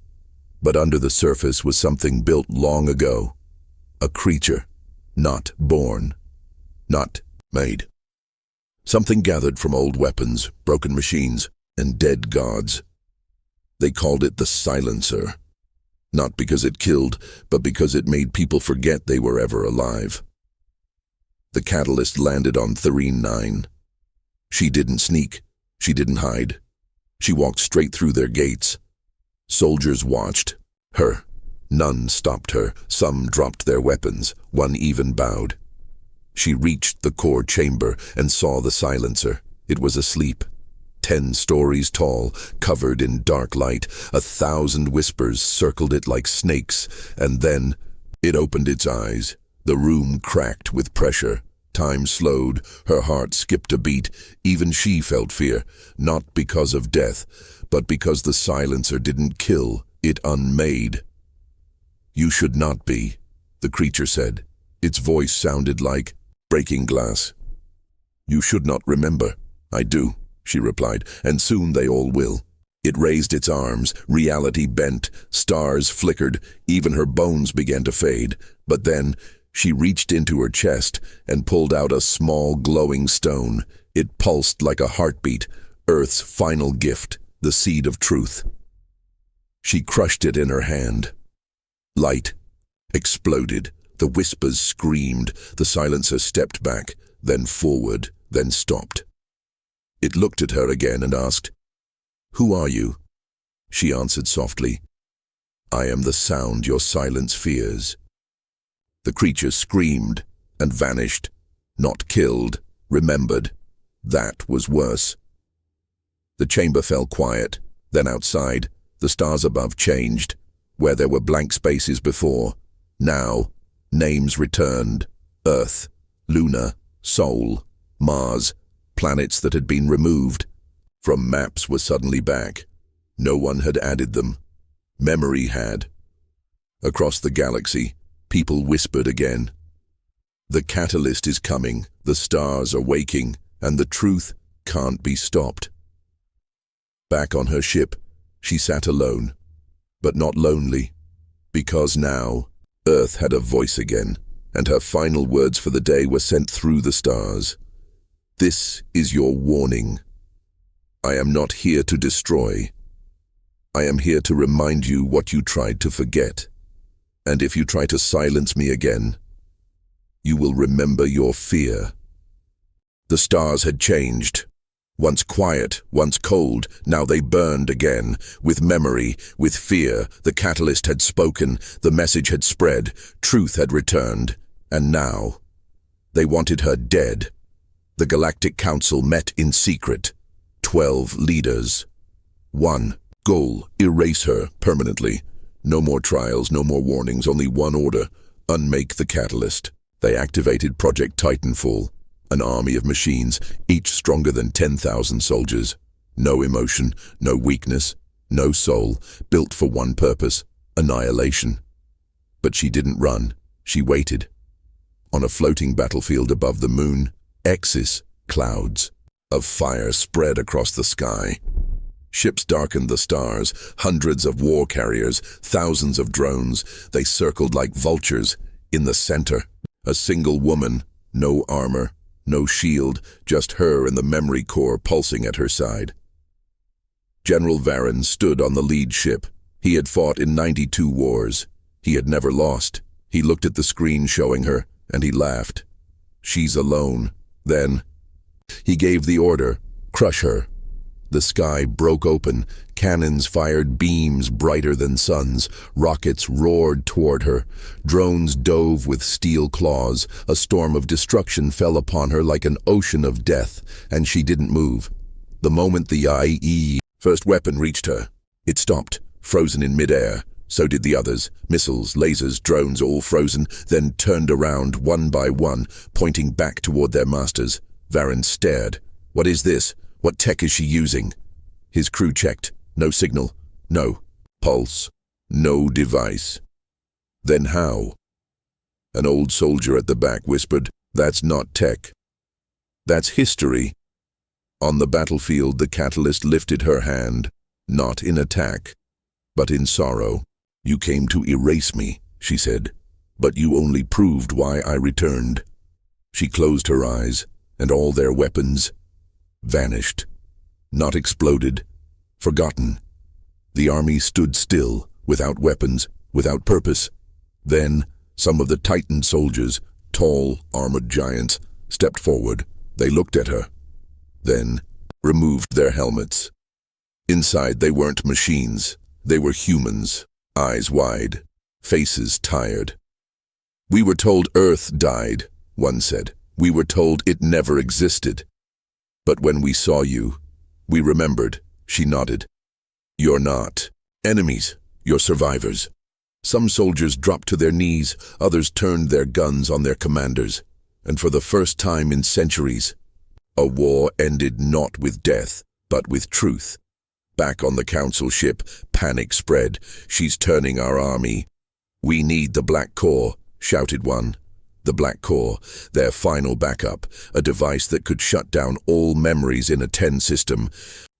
but under the surface was something built long ago. A creature, not born, not made. Something gathered from old weapons, broken machines, and dead gods. They called it the Silencer. Not because it killed, but because it made people forget they were ever alive. The catalyst landed on Therine 9. She didn't sneak. She didn't hide. She walked straight through their gates. Soldiers watched her. None stopped her. Some dropped their weapons. One even bowed. She reached the core chamber and saw the silencer. It was asleep. 10 stories tall, covered in dark light. 1,000 whispers circled it like snakes, and then it opened its eyes. The room cracked with pressure. Time slowed. Her heart skipped a beat. Even she felt fear, not because of death, but because the silencer didn't kill, it unmade. You should not be, the creature said. Its voice sounded like breaking glass. "You should not remember." "I do," she replied, "and soon they all will." It raised its arms, reality bent, stars flickered, even her bones began to fade. But then, she reached into her chest and pulled out a small glowing stone. It pulsed like a heartbeat, Earth's final gift, the seed of truth. She crushed it in her hand. Light exploded. The whispers screamed. The silencer stepped back, then forward, then stopped. It looked at her again and asked, "Who are you?" She answered softly, "I am the sound your silence fears." The creature screamed and vanished, not killed, remembered. That was worse. The chamber fell quiet. Then outside, the stars above changed. Where there were blank spaces before, now, names returned. Earth, Luna, Sol, Mars, planets that had been removed from maps were suddenly back. No one had added them. Memory had. Across the galaxy, people whispered again. The catalyst is coming, the stars are waking, and the truth can't be stopped. Back on her ship, she sat alone, but not lonely, because now Earth had a voice again, and her final words for the day were sent through the stars. "This is your warning. I am not here to destroy. I am here to remind you what you tried to forget. And if you try to silence me again, you will remember your fear." The stars had changed. Once quiet, once cold, now they burned again. With memory, with fear, the catalyst had spoken, the message had spread, truth had returned. And now, they wanted her dead. The Galactic Council met in secret. 12 leaders. 1 goal, erase her permanently. No more trials, no more warnings, only one order: unmake the catalyst. They activated Project Titanfall, an army of machines, each stronger than 10,000 soldiers. No emotion, no weakness, no soul, built for one purpose: annihilation. But she didn't run, she waited. On a floating battlefield above the moon, Exis, clouds of fire spread across the sky. Ships darkened the stars, hundreds of war carriers, thousands of drones. They circled like vultures. In the center, a single woman, no armor, no shield, just her and the memory core pulsing at her side. General Varen stood on the lead ship. He had fought in 92 wars. He had never lost. He looked at the screen showing her, and he laughed. She's alone. Then he gave the order, crush her. The sky broke open. Cannons fired beams brighter than suns. Rockets roared toward her. Drones dove with steel claws. A storm of destruction fell upon her like an ocean of death, and she didn't move. The moment the IE first weapon reached her, it stopped, frozen in midair. So did the others. Missiles, lasers, drones, all frozen, then turned around one by one, pointing back toward their masters. Varen stared. What is this? What tech is she using? His crew checked. No signal. No pulse. No device. Then how? An old soldier at the back whispered, "That's not tech. That's history." On the battlefield, the catalyst lifted her hand, not in attack, but in sorrow. "You came to erase me," she said, "but you only proved why I returned." She closed her eyes, and all their weapons vanished. Not exploded, forgotten. The army stood still, without weapons, without purpose. Then, some of the Titan soldiers, tall, armored giants, stepped forward. They looked at her, then removed their helmets. Inside, they weren't machines. They were humans, eyes wide, faces tired. "We were told Earth died," one said. "We were told it never existed. But when we saw you, we remembered." She nodded. "You're not enemies, you're survivors." Some soldiers dropped to their knees, others turned their guns on their commanders. And for the first time in centuries, a war ended not with death, but with truth. Back on the council ship, panic spread. "She's turning our army." "We need the Black Core," shouted one. The black core, their final backup, a device that could shut down all memories in a 10 system.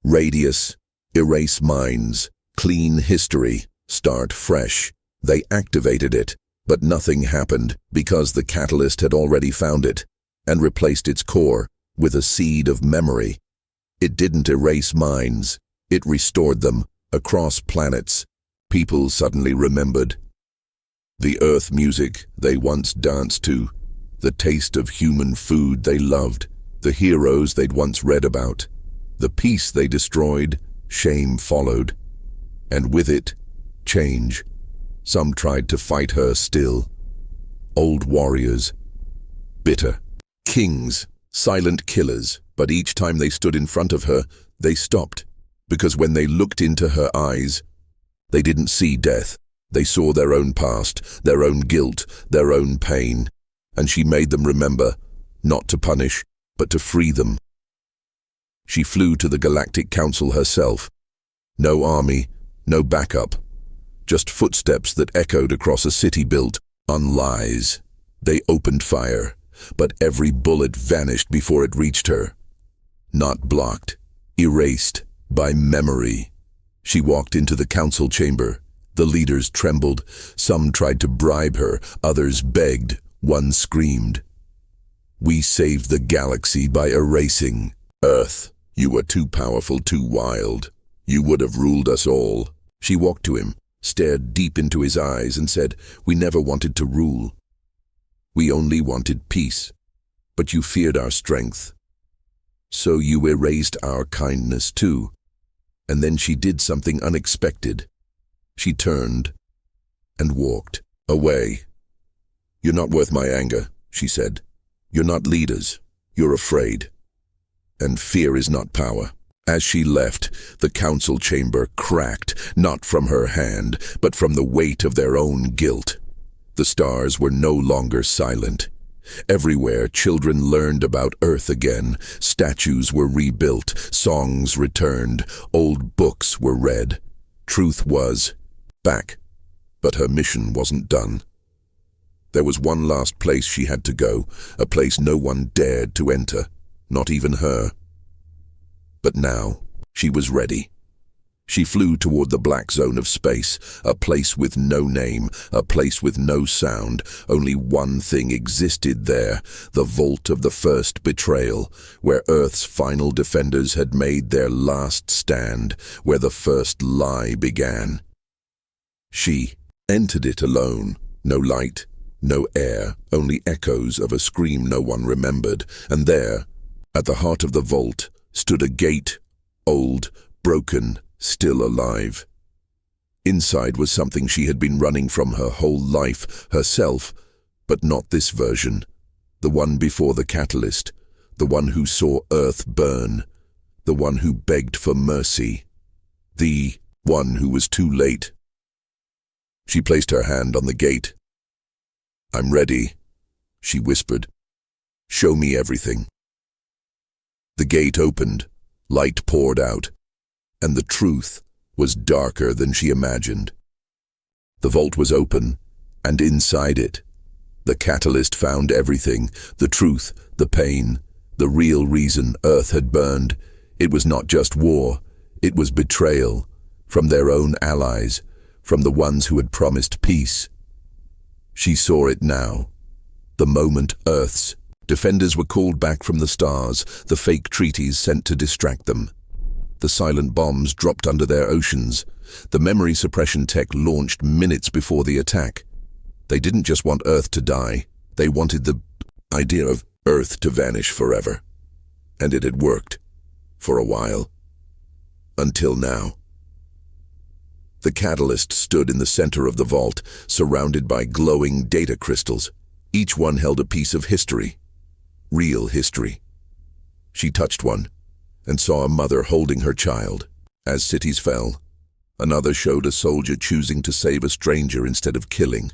Radius, erase minds, clean history, start fresh. They activated it, but nothing happened because the catalyst had already found it and replaced its core with a seed of memory. It didn't erase minds, it restored them across planets. People suddenly remembered the Earth music they once danced to, the taste of human food they loved, the heroes they'd once read about. The peace they destroyed, shame followed. And with it, change. Some tried to fight her still. Old warriors, bitter. Kings, silent killers, but each time they stood in front of her, they stopped. Because when they looked into her eyes, they didn't see death. They saw their own past, their own guilt, their own pain. And she made them remember, not to punish, but to free them. She flew to the Galactic Council herself. No army, no backup. Just footsteps that echoed across a city built on lies. They opened fire, but every bullet vanished before it reached her. Not blocked, erased by memory. She walked into the council chamber. The leaders trembled. Some tried to bribe her, others begged. One screamed, "We saved the galaxy by erasing Earth. You were too powerful, too wild. You would have ruled us all." She walked to him, stared deep into his eyes and said, "We never wanted to rule. We only wanted peace. But you feared our strength. So you erased our kindness too." And then she did something unexpected. She turned and walked away. "You're not worth my anger," she said. "You're not leaders. You're afraid. And fear is not power." As she left, the council chamber cracked, not from her hand, but from the weight of their own guilt. The stars were no longer silent. Everywhere, children learned about Earth again. Statues were rebuilt, songs returned, old books were read. Truth was back, but her mission wasn't done. There was one last place she had to go, a place no one dared to enter, not even her. But now, she was ready. She flew toward the black zone of space, a place with no name, a place with no sound. Only one thing existed there, the vault of the first betrayal, where Earth's final defenders had made their last stand, where the first lie began. She entered it alone, no light, no air, only echoes of a scream no one remembered. And there, at the heart of the vault, stood a gate, old, broken, still alive. Inside was something she had been running from her whole life, herself, but not this version. The one before the catalyst, the one who saw Earth burn, the one who begged for mercy, the one who was too late. She placed her hand on the gate. "I'm ready," she whispered. "Show me everything." The gate opened, light poured out, and the truth was darker than she imagined. The vault was open, and inside it, the catalyst found everything, the truth, the pain, the real reason Earth had burned. It was not just war, it was betrayal, from their own allies, from the ones who had promised peace. She saw it now, the moment Earth's defenders were called back from the stars, the fake treaties sent to distract them. The silent bombs dropped under their oceans. The memory suppression tech launched minutes before the attack. They didn't just want Earth to die, they wanted the idea of Earth to vanish forever. And it had worked, for a while. Until now. The catalyst stood in the center of the vault, surrounded by glowing data crystals. Each one held a piece of history. Real history. She touched one, and saw a mother holding her child. As cities fell, another showed a soldier choosing to save a stranger instead of killing.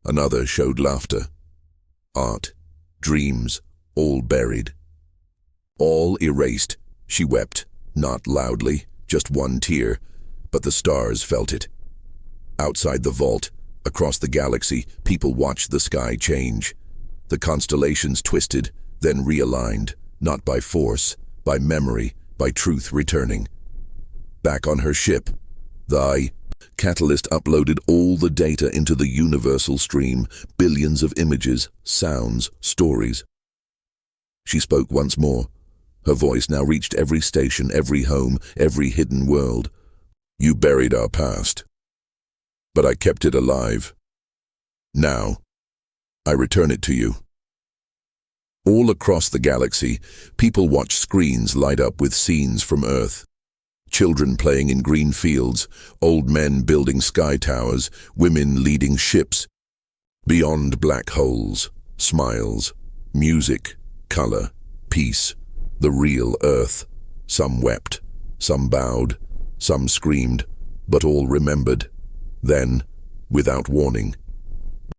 Another showed laughter, art, dreams, all buried. All erased. She wept, not loudly, just one tear, but the stars felt it. Outside the vault, across the galaxy, people watched the sky change. The constellations twisted, then realigned, not by force, by memory, by truth returning. Back on her ship, the Catalyst uploaded all the data into the universal stream, billions of images, sounds, stories. She spoke once more. Her voice now reached every station, every home, every hidden world. You buried our past, but I kept it alive. Now, I return it to you. All across the galaxy, people watch screens light up with scenes from Earth. Children playing in green fields, old men building sky towers, women leading ships. Beyond black holes, smiles, music, color, peace, the real Earth. Some wept, some bowed, some screamed, but all remembered. Then, without warning,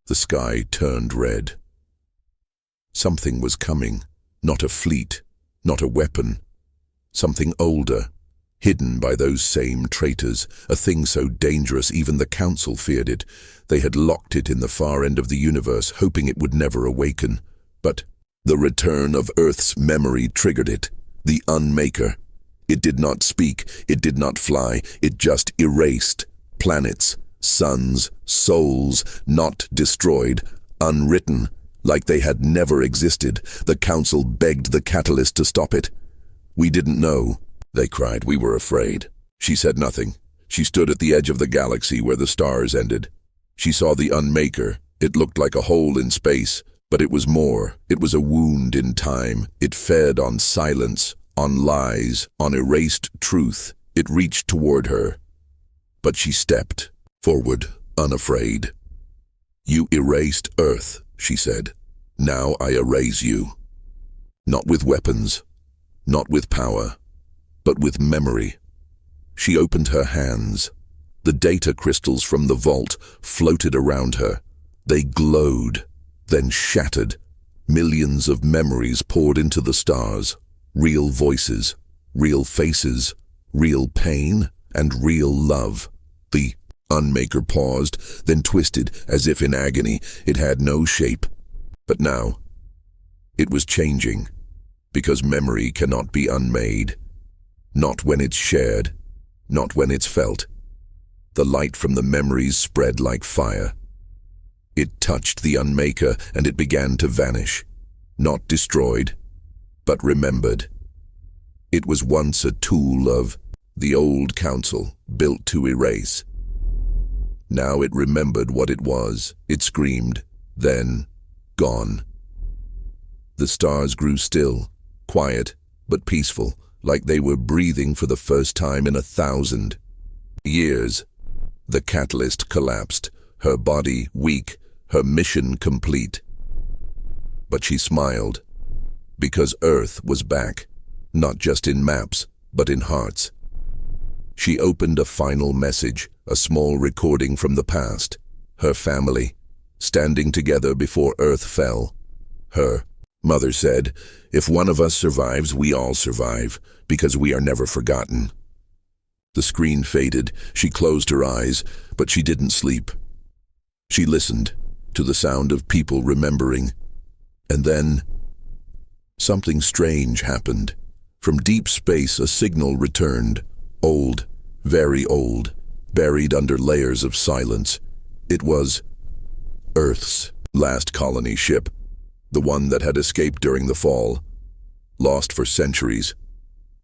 the sky turned red. Something was coming, not a fleet, not a weapon. Something older, hidden by those same traitors, a thing so dangerous even the Council feared it. They had locked it in the far end of the universe, hoping it would never awaken. But the return of Earth's memory triggered it, the Unmaker. It did not speak, it did not fly, it just erased. Planets, suns, souls, not destroyed, unwritten, like they had never existed. The Council begged the Catalyst to stop it. We didn't know. They cried. We were afraid. She said nothing. She stood at the edge of the galaxy where the stars ended. She saw the Unmaker. It looked like a hole in space, but it was more. It was a wound in time. It fed on silence, on lies, on erased truth. It reached toward her. But she stepped forward, unafraid. You erased Earth, she said. Now I erase you. Not with weapons, not with power, but with memory. She opened her hands. The data crystals from the vault floated around her. They glowed, then shattered. Millions of memories poured into the stars. Real voices, real faces, real pain, and real love. The Unmaker paused, then twisted as if in agony. It had no shape. But now, it was changing, because memory cannot be unmade. Not when it's shared, not when it's felt. The light from the memories spread like fire. It touched the Unmaker and it began to vanish. Not destroyed, but remembered. It was once a tool of the old Council, built to erase. Now it remembered what it was. It screamed, then gone. The stars grew still, quiet, but peaceful, like they were breathing for the first time in 1,000 years. The Catalyst collapsed, her body weak, her mission complete. But she smiled, because Earth was back, not just in maps, but in hearts. She opened a final message, a small recording from the past. Her family, standing together before Earth fell. Her mother said, "If one of us survives, we all survive, because we are never forgotten." The screen faded. She closed her eyes, but she didn't sleep. She listened to the sound of people remembering. And then, something strange happened. From deep space, a signal returned. Old, very old, buried under layers of silence. It was Earth's last colony ship, the one that had escaped during the fall, lost for centuries.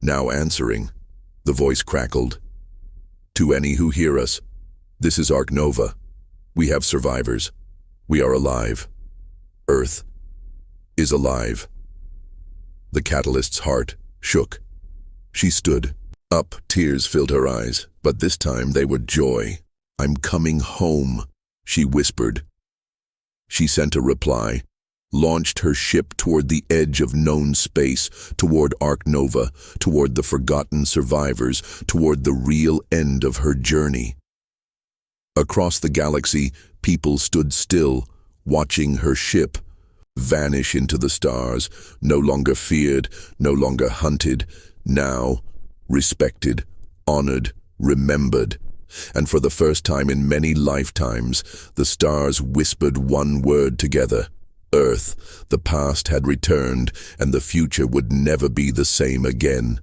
Now answering, the voice crackled. "To any who hear us, this is Ark Nova. We have survivors. We are alive. Earth is alive." The Catalyst's heart shook. She stood up, tears filled her eyes, but this time they were joy. "I'm coming home," she whispered. She sent a reply, launched her ship toward the edge of known space, toward Ark Nova, toward the forgotten survivors, toward the real end of her journey. Across the galaxy, people stood still, watching her ship vanish into the stars, no longer feared, no longer hunted, now respected, honored, remembered. And for the first time in many lifetimes, the stars whispered one word together: Earth, the past had returned, and the future would never be the same again.